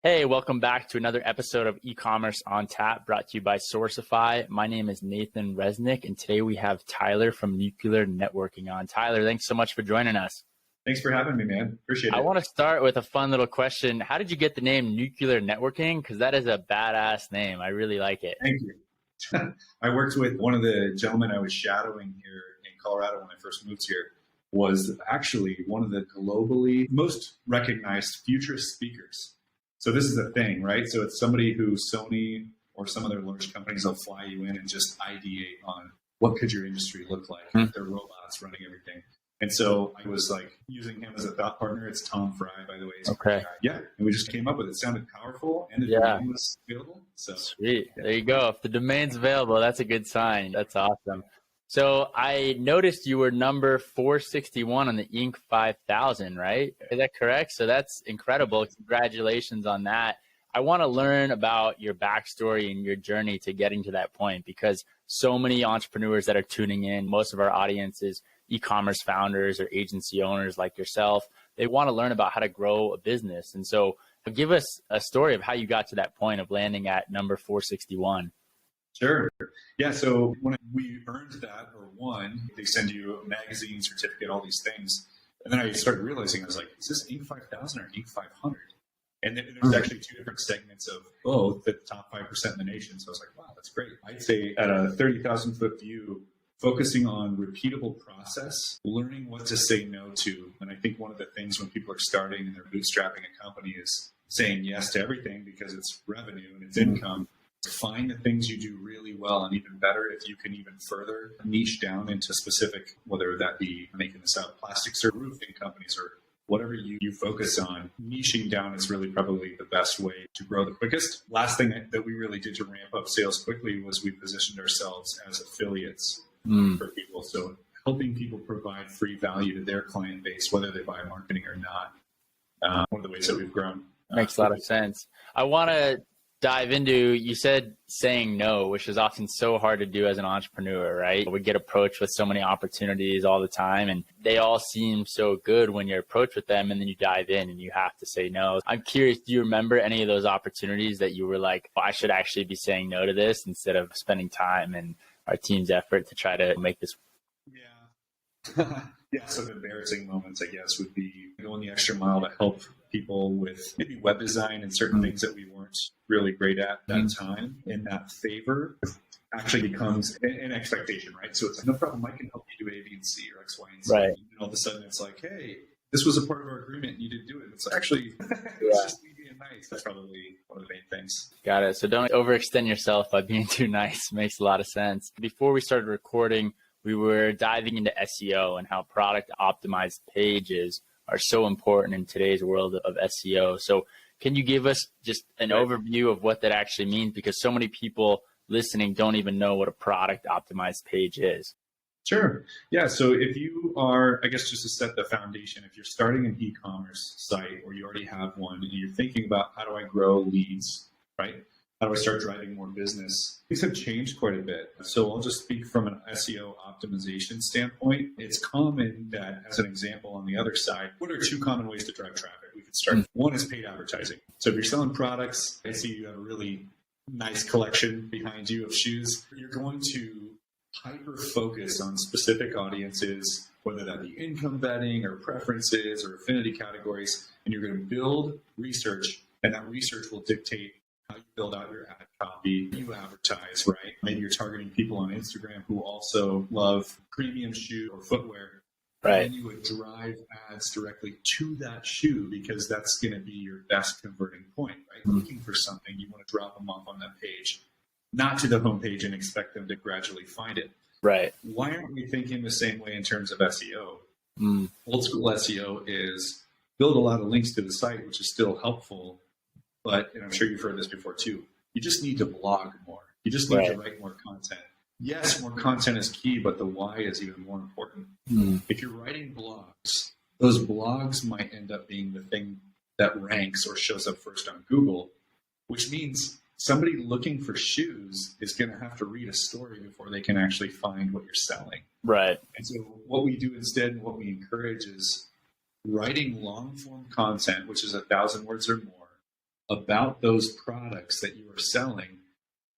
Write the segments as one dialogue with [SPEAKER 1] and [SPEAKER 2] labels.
[SPEAKER 1] Hey, welcome back to another episode of E-commerce on Tap, brought to you by Sourcify. My name is Nathan Resnick, and today we have Tyler from Nuclear Networking on. Tyler, thanks so much for joining us.
[SPEAKER 2] Thanks for having me, man. Appreciate it.
[SPEAKER 1] I want to start with a fun little question. How did you get the name Nuclear Networking? Because that is a badass name. I really like it.
[SPEAKER 2] Thank you. I worked with one of the gentlemen I was shadowing here in Colorado when I first moved here, was actually one of the globally most recognized futurist speakers. So this is the thing, right? So it's somebody who Sony or some other large companies will fly you in and just ideate on what could your industry look like with their robots running everything. And so I was like using him as a thought partner. It's Tom Fry, by the way.
[SPEAKER 1] Okay.
[SPEAKER 2] Yeah. And we just came up with it. It sounded powerful and the domain was available. So
[SPEAKER 1] sweet.
[SPEAKER 2] Yeah.
[SPEAKER 1] There you go. If the domain's available, that's a good sign. That's awesome. So I noticed you were number 461 on the Inc. 5000, right? Is that correct? So that's incredible. Congratulations on that. I want to learn about your backstory and your journey to getting to that point, because so many entrepreneurs that are tuning in, most of our audience is e-commerce founders or agency owners like yourself. They want to learn about how to grow a business. And so give us a story of how you got to that point of landing at number 461.
[SPEAKER 2] Sure. Yeah. So when we earned that or won, they send you a magazine, certificate, all these things. And then I started realizing, I was like, is this Inc. 5000 or Inc. 500? And then there's actually two different segments of both, the top 5% in the nation. So I was like, wow, that's great. I'd say at a 30,000 foot view, focusing on repeatable process, learning what to say no to. And I think one of the things when people are starting and they're bootstrapping a company is saying yes to everything because it's revenue and it's income. Find the things you do really well, and even better if you can even further niche down into specific, whether that be making this out plastics or roofing companies or whatever you focus on. Niching down is really probably the best way to grow the quickest. Last thing that we really did to ramp up sales quickly was we positioned ourselves as affiliates for people. So helping people provide free value to their client base, whether they buy marketing or not. One of the ways that we've grown.
[SPEAKER 1] Makes a lot of sense. I want to dive into, you said saying no, which is often so hard to do as an entrepreneur, right? We get approached with so many opportunities all the time, and they all seem so good when you're approached with them, and then you dive in and you have to say no. I'm curious, do you remember any of those opportunities that you were like, oh, I should actually be saying no to this instead of spending time and our team's effort to try to make this?
[SPEAKER 2] Yeah. Yeah, some embarrassing moments, I guess, would be going the extra mile to help people with maybe web design and certain things that we weren't really great at that time. And that favor actually becomes an expectation, right? So it's like, no problem, I can help you do A, B, and C or X, Y, and Z. Right. And all of a sudden it's like, hey, this was a part of our agreement and you didn't do it. It's actually, it's just me being nice. That's probably one of the main things.
[SPEAKER 1] Got it. So don't overextend yourself by being too nice. Makes a lot of sense. Before we started recording, we were diving into SEO and how product optimized pages are so important in today's world of SEO. So can you give us just an overview of what that actually means? Because so many people listening don't even know what a product optimized page is.
[SPEAKER 2] Sure. Yeah. So if you are, I guess just to set the foundation, if you're starting an e-commerce site or you already have one and you're thinking about how do I grow leads, right? How do I start driving more business? Things have changed quite a bit. So I'll just speak from an SEO optimization standpoint. It's common that, as an example on the other side, what are two common ways to drive traffic? We could start. One is paid advertising. So if you're selling products, I see you have a really nice collection behind you of shoes. You're going to hyper focus on specific audiences, whether that be income vetting or preferences or affinity categories, and you're going to build research, and that research will dictate how you build out your ad copy, you advertise, right? Maybe you're targeting people on Instagram who also love premium shoe or footwear. Right. And you would drive ads directly to that shoe because that's going to be your best converting point, right? Looking for something, you want to drop them off on that page, not to the homepage and expect them to gradually find it.
[SPEAKER 1] Right.
[SPEAKER 2] Why aren't we thinking the same way in terms of SEO? Old school SEO is build a lot of links to the site, which is still helpful. But, and I'm sure you've heard this before too, you just need to blog more. You just need to write more content. Yes, more content is key, but the why is even more important. If you're writing blogs, those blogs might end up being the thing that ranks or shows up first on Google, which means somebody looking for shoes is going to have to read a story before they can actually find what you're selling.
[SPEAKER 1] Right.
[SPEAKER 2] And so what we do instead and what we encourage is writing long form content, which is 1,000 words or more, about those products that you are selling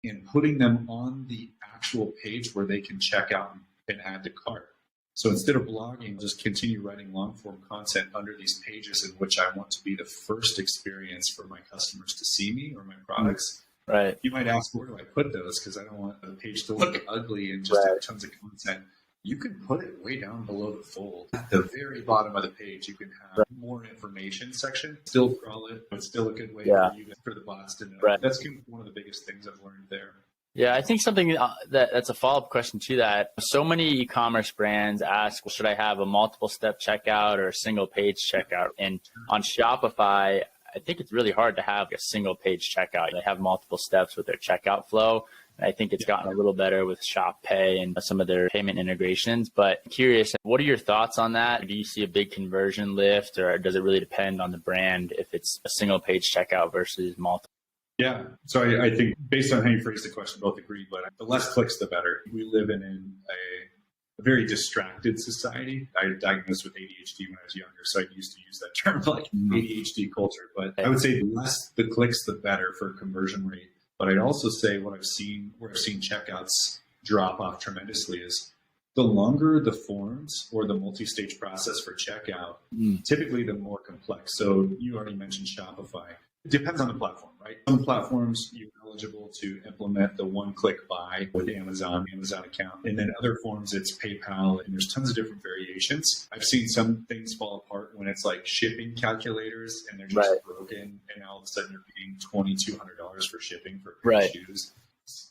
[SPEAKER 2] and putting them on the actual page where they can check out and add to cart. So instead of blogging, just continue writing long form content under these pages in which I want to be the first experience for my customers to see me or my products.
[SPEAKER 1] Right.
[SPEAKER 2] You might ask, where do I put those? Because I don't want the page to look ugly and just have tons of content. You can put it way down below the fold. At the very bottom of the page, you can have more information section. Still crawl it, but still a good way for the bots to know.
[SPEAKER 1] Right.
[SPEAKER 2] That's one of the biggest things I've learned there.
[SPEAKER 1] Yeah, I think something that's a follow-up question to that. So many e-commerce brands ask, well, should I have a multiple step checkout or a single page checkout? And on Shopify, I think it's really hard to have a single page checkout. They have multiple steps with their checkout flow. I think it's gotten a little better with Shop Pay and some of their payment integrations. But curious, what are your thoughts on that? Do you see a big conversion lift, or does it really depend on the brand if it's a single page checkout versus multiple?
[SPEAKER 2] Yeah. So I think based on how you phrased the question, both agree, but the less clicks, the better. We live in a very distracted society. I was diagnosed with ADHD when I was younger, so I used to use that term like ADHD culture. But I would say the less the clicks, the better for conversion rate. But I'd also say where I've seen checkouts drop off tremendously is the longer the forms or the multi-stage process for checkout, typically the more complex. So you already mentioned Shopify. It depends on the platform, right? Some platforms you're eligible to implement the one-click buy with Amazon account. And then other forms, it's PayPal, and there's tons of different variations. I've seen some things fall apart when it's like shipping calculators and they're just broken, and all of a sudden you're paying $2,200 for shipping for a pair of shoes.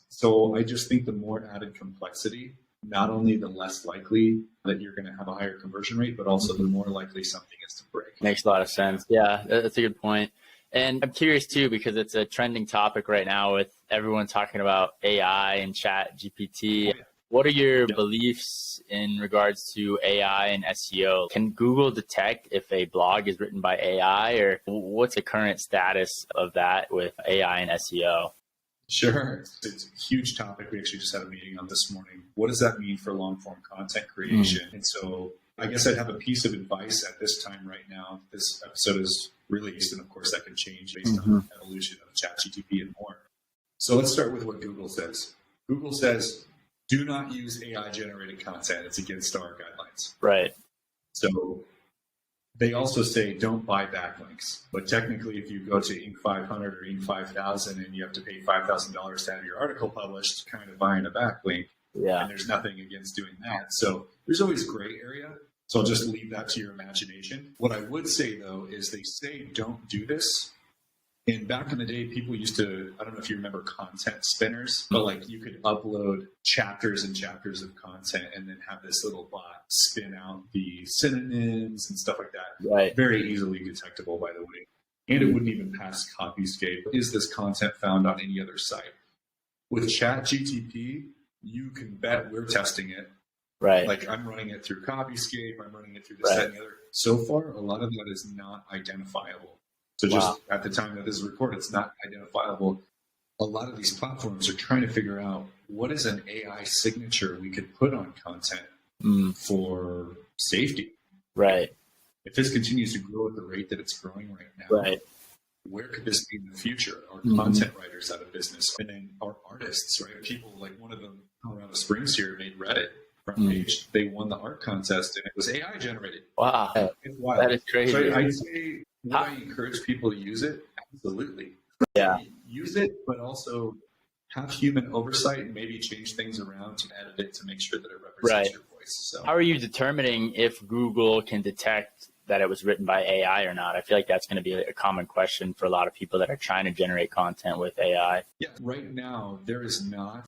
[SPEAKER 2] So I just think the more added complexity, not only the less likely that you're going to have a higher conversion rate, but also the more likely something is to break.
[SPEAKER 1] Makes a lot of sense. Yeah, that's a good point. And I'm curious too, because it's a trending topic right now with everyone talking about AI and Chat GPT. What are your beliefs in regards to AI and SEO? Can Google detect if a blog is written by AI, or what's the current status of that with AI and SEO?
[SPEAKER 2] Sure. It's a huge topic. We actually just had a meeting on this morning. What does that mean for long form content creation? And so I guess I'd have a piece of advice at this time right now. This episode is released, and of course that can change based on the evolution of ChatGPT and more. So let's start with what Google says. Google says, do not use AI generated content. It's against our guidelines.
[SPEAKER 1] Right.
[SPEAKER 2] So they also say don't buy backlinks. But technically, if you go to Inc. 500 or Inc. 5000 and you have to pay $5,000 to have your article published, kind of buying a backlink. Yeah. And there's nothing against doing that. So there's always gray area. So I'll just leave that to your imagination. What I would say, though, is they say don't do this. And back in the day, people used to, I don't know if you remember content spinners, but like you could upload chapters and chapters of content and then have this little bot spin out the synonyms and stuff like that.
[SPEAKER 1] Right.
[SPEAKER 2] Very easily detectable, by the way. And it wouldn't even pass Copyscape. Is this content found on any other site? With ChatGPT, you can bet we're testing it.
[SPEAKER 1] Right.
[SPEAKER 2] Like I'm running it through Copyscape, I'm running it through this, that, and the other. So far, a lot of that is not identifiable. So just at the time that this is recorded, it's not identifiable. A lot of these platforms are trying to figure out what is an AI signature we could put on content for safety.
[SPEAKER 1] Right.
[SPEAKER 2] If this continues to grow at the rate that it's growing right now, where could this be in the future? Our content writers out of business, and then our artists, right? People like one of them, Colorado Springs here, made Reddit front page. They won the art contest, and it was AI generated.
[SPEAKER 1] Wow,
[SPEAKER 2] it's wild.
[SPEAKER 1] That is crazy.
[SPEAKER 2] So I'd say, would I encourage people to use it? Absolutely.
[SPEAKER 1] Yeah.
[SPEAKER 2] Use it, but also have human oversight and maybe change things around to edit it to make sure that it represents your voice. So,
[SPEAKER 1] how are you determining if Google can detect that it was written by AI or not? I feel like that's going to be a common question for a lot of people that are trying to generate content with AI.
[SPEAKER 2] Yeah, right now, there is not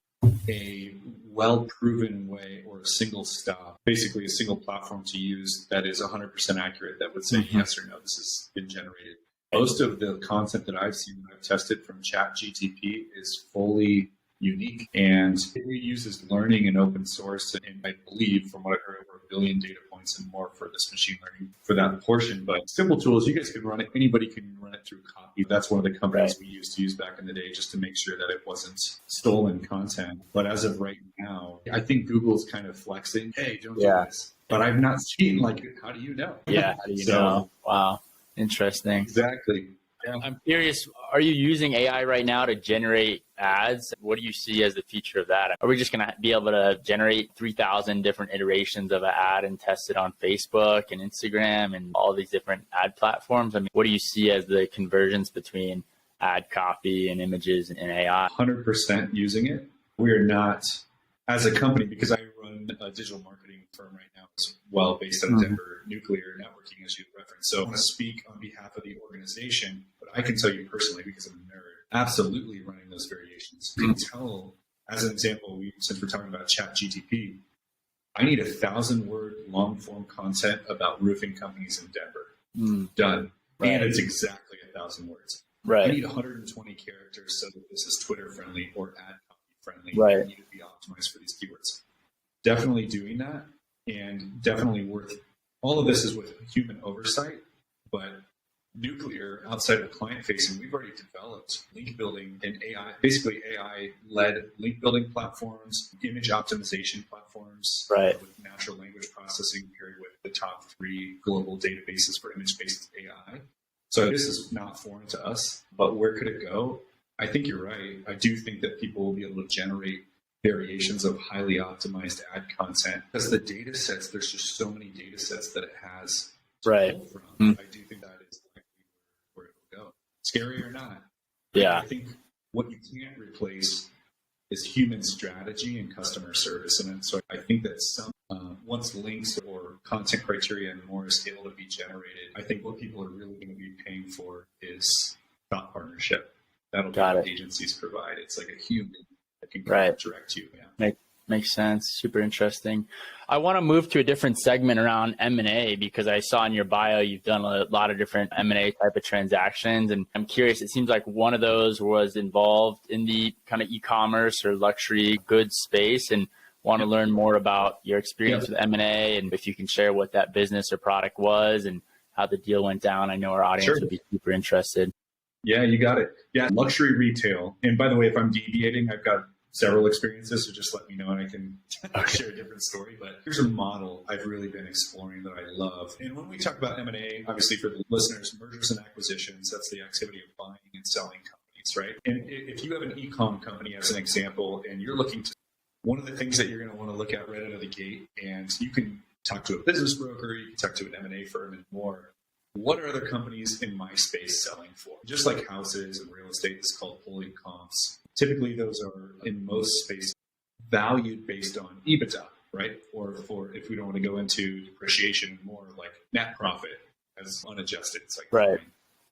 [SPEAKER 2] a well-proven way or a single stop, basically a single platform to use that is 100% accurate that would say yes or no, this has been generated. Most of the content that I've seen that I've tested from ChatGPT is fully unique, and it uses learning and open source, and I believe from what I've heard, over 1 billion data points and more for this machine learning for that portion. But simple tools, you guys can run it, anybody can run it through Copy. That's one of the companies we used to use back in the day just to make sure that it wasn't stolen content. But as of right now, I think Google's kind of flexing, hey, don't do this. But I've not seen, like, how do you know?
[SPEAKER 1] Yeah, how do you know? Wow. Interesting.
[SPEAKER 2] Exactly.
[SPEAKER 1] I'm curious, are you using AI right now to generate ads? What do you see as the future of that? Are we just going to be able to generate 3,000 different iterations of an ad and test it on Facebook and Instagram and all these different ad platforms? I mean, what do you see as the convergence between ad copy and images and AI?
[SPEAKER 2] 100% using it. We are not, as a company, because I run a digital marketing firm right now as well, based out of Denver, nuclear networking, as you referenced. So I want to speak on behalf of the organization, but I can tell you personally, because I'm a nerd, absolutely running those variations. You can tell, as an example, since we're talking about ChatGTP, I need 1,000-word long-form content about roofing companies in Denver. Done. Right. And it's exactly 1,000 words.
[SPEAKER 1] Right.
[SPEAKER 2] I need 120 characters so that this is Twitter friendly or ad copy friendly.
[SPEAKER 1] Right.
[SPEAKER 2] I need to be optimized for these keywords. Definitely doing that, and definitely worth. All of this is with human oversight, but nuclear, outside of client facing, we've already developed link building and AI, basically AI-led link building platforms, image optimization platforms,
[SPEAKER 1] right,
[SPEAKER 2] with natural language processing paired with the top 3 global databases for image-based AI. So this is not foreign to us, but where could it go? I think you're right. I do think that people will be able to generate variations of highly optimized ad content because the data sets, there's just so many data sets that it has to pull from. I do think that is likely where it will go. Scary or not.
[SPEAKER 1] Yeah.
[SPEAKER 2] I think what you can't replace is human strategy and customer service. And so I think that once links or content criteria and more is able to be generated, I think what people are really going to be paying for is thought partnership. That'll be what agencies provide. It's like a human that can direct you. Yeah.
[SPEAKER 1] Makes sense. Super interesting. I want to move to a different segment around M&A because I saw in your bio you've done a lot of different M&A type of transactions. And I'm curious, it seems like one of those was involved in the kind of e-commerce or luxury goods space, and want to learn more about your experience with M&A and if you can share what that business or product was and how the deal went down. I know our audience would be super interested.
[SPEAKER 2] Yeah, you got it. Yeah, luxury retail. And by the way, if I'm deviating, I've got several experiences, so just let me know and I can share a different story. But here's a model I've really been exploring that I love. And when we talk about M&A, obviously for the listeners, mergers and acquisitions, that's the activity of buying and selling companies, right? And if you have an e-com company as an example, and you're looking to, one of the things that you're going to want to look at right out of the gate, and you can talk to a business broker, you can talk to an M&A firm and more. What are other companies in my space selling for? Just like houses and real estate, it's called holding comps. Typically, those are, in most spaces, valued based on EBITDA, right? Or for, if we don't want to go into depreciation, more like net profit as unadjusted. It's like,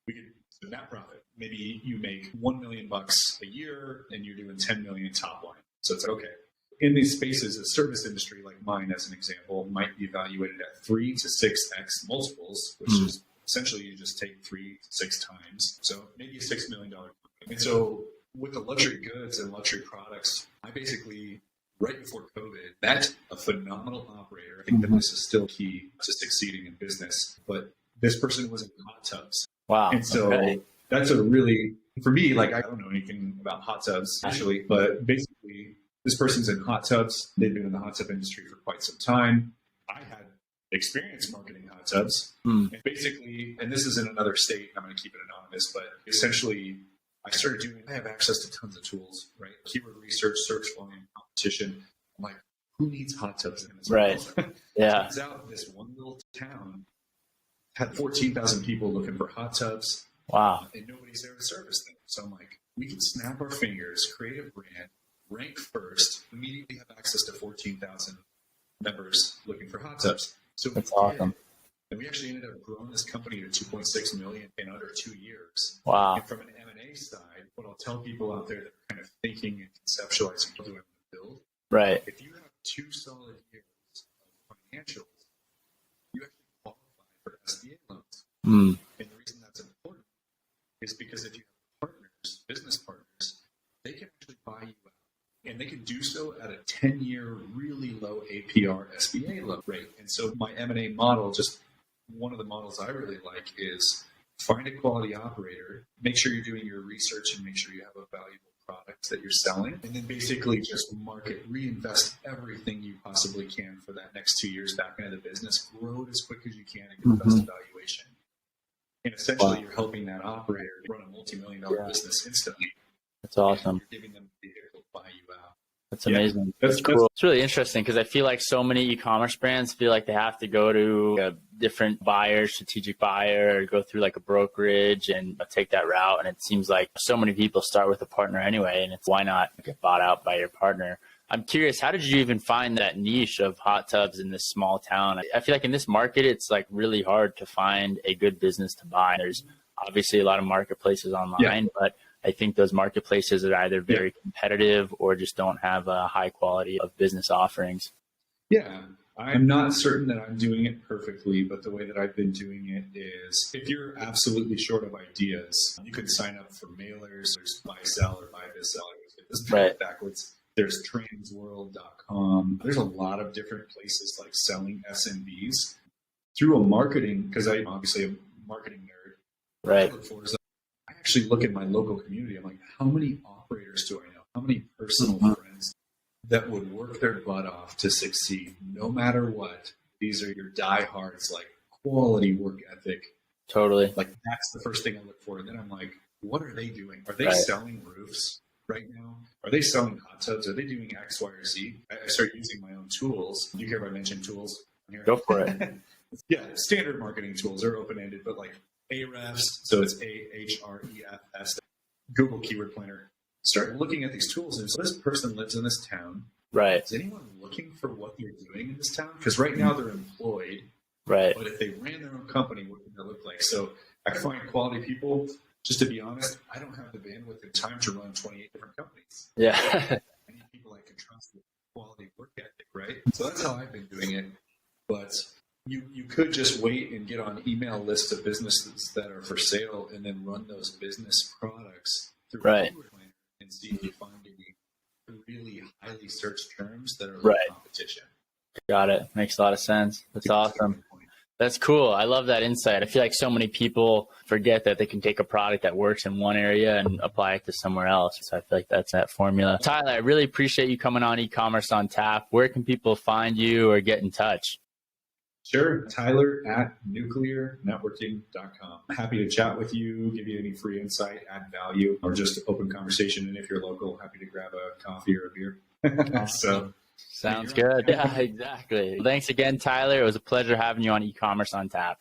[SPEAKER 2] we could, so net profit. Maybe you make $1 million a year and you're doing 10 million top line. So it's like, okay. In these spaces, a service industry like mine, as an example, might be evaluated at 3 to 6x multiples, which is essentially you just take 3 to 6 times. So maybe a $6 million company. And so with the luxury goods and luxury products, I basically, right before COVID, met a phenomenal operator. I think that this is still key to succeeding in business, but this person was in hot tubs.
[SPEAKER 1] Wow.
[SPEAKER 2] And so that's a really, for me, like I don't know anything about hot tubs actually, but basically this person's in hot tubs. They've been in the hot tub industry for quite some time. I had experience marketing hot tubs. And basically, and this is in another state, I'm going to keep it anonymous, but essentially I have access to tons of tools, right? Keyword research, search volume, competition. I'm like, who needs hot tubs in this world?
[SPEAKER 1] Yeah.
[SPEAKER 2] Turns out this one little town had 14,000 people looking for hot tubs.
[SPEAKER 1] Wow.
[SPEAKER 2] And nobody's there to service them. So I'm like, we can snap our fingers, create a brand, rank first, immediately have access to 14,000 members looking for hot tubs. So
[SPEAKER 1] that's awesome.
[SPEAKER 2] And we actually ended up growing this company to 2.6 million in under 2 years.
[SPEAKER 1] Wow.
[SPEAKER 2] And from an M&A side, what I'll tell people out there that are kind of thinking and conceptualizing what do I want to build, if you have 2 solid years of financials, you actually qualify for SBA loans. And the reason that's important is because if you have partners, business partners, they can actually buy you out. And they can do so at a 10-year, really low APR SBA loan rate. And so my M&A model, just one of the models I really like is find a quality operator, make sure you're doing your research and make sure you have a valuable product that you're selling, and then basically just reinvest everything you possibly can for that next 2 years back into the business, grow it as quick as you can and get the best valuation. And essentially you're helping that operator run a multi-million-dollar business instantly.
[SPEAKER 1] That's awesome.
[SPEAKER 2] You're giving them the vehicle to buy you out.
[SPEAKER 1] That's amazing. That's cool. It's really interesting because I feel like so many e-commerce brands feel like they have to go to a different buyer, strategic buyer, or go through like a brokerage and take that route. And it seems like so many people start with a partner anyway, and it's why not get bought out by your partner? I'm curious, how did you even find that niche of hot tubs in this small town? I feel like in this market, it's like really hard to find a good business to buy. There's obviously a lot of marketplaces online, but I think those marketplaces are either very competitive or just don't have a high quality of business offerings.
[SPEAKER 2] Yeah, I'm not certain that I'm doing it perfectly, but the way that I've been doing it is if you're absolutely short of ideas, you can sign up for mailers. There's buy, sell, or buy, this, sell. Get this backwards. There's transworld.com. There's a lot of different places like selling SMBs through a marketing, because I'm obviously a marketing nerd.
[SPEAKER 1] Right.
[SPEAKER 2] I actually look at my local community. I'm like, how many operators do I know? How many personal friends that would work their butt off to succeed no matter what? These are your diehards, like quality work ethic.
[SPEAKER 1] Totally.
[SPEAKER 2] Like that's the first thing I look for. And then I'm like, what are they doing? Are they selling roofs right now? Are they selling hot tubs? Are they doing X, Y, or Z? I start using my own tools. Do you care if I mention tools here?
[SPEAKER 1] Go for it.
[SPEAKER 2] Yeah, standard marketing tools are open-ended, but like Ahrefs, so it's Ahrefs, Google Keyword Planner. Start looking at these tools and so this person lives in this town.
[SPEAKER 1] Right.
[SPEAKER 2] Is anyone looking for what they're doing in this town? Because right now they're employed.
[SPEAKER 1] Right.
[SPEAKER 2] But if they ran their own company, what would that look like? So I find quality people. Just to be honest, I don't have the bandwidth and time to run 28 different companies.
[SPEAKER 1] Yeah.
[SPEAKER 2] I need people I can trust with quality work ethic, right? So that's how I've been doing it. But you could just wait and get on email lists of businesses that are for sale and then run those business products through Keyword Planner and see if you find any really highly searched terms that are low competition.
[SPEAKER 1] Got it. Makes a lot of sense. That's awesome. That's cool. I love that insight. I feel like so many people forget that they can take a product that works in one area and apply it to somewhere else. So I feel like that's that formula. Tyler, I really appreciate you coming on E-commerce on Tap. Where can people find you or get in touch?
[SPEAKER 2] Sure. Tyler at nuclearnetworking.com. Happy to chat with you, give you any free insight, add value, or just open conversation. And if you're local, happy to grab a coffee or a beer. So
[SPEAKER 1] sounds good. Yeah, exactly. Thanks again, Tyler. It was a pleasure having you on E-commerce on Tap.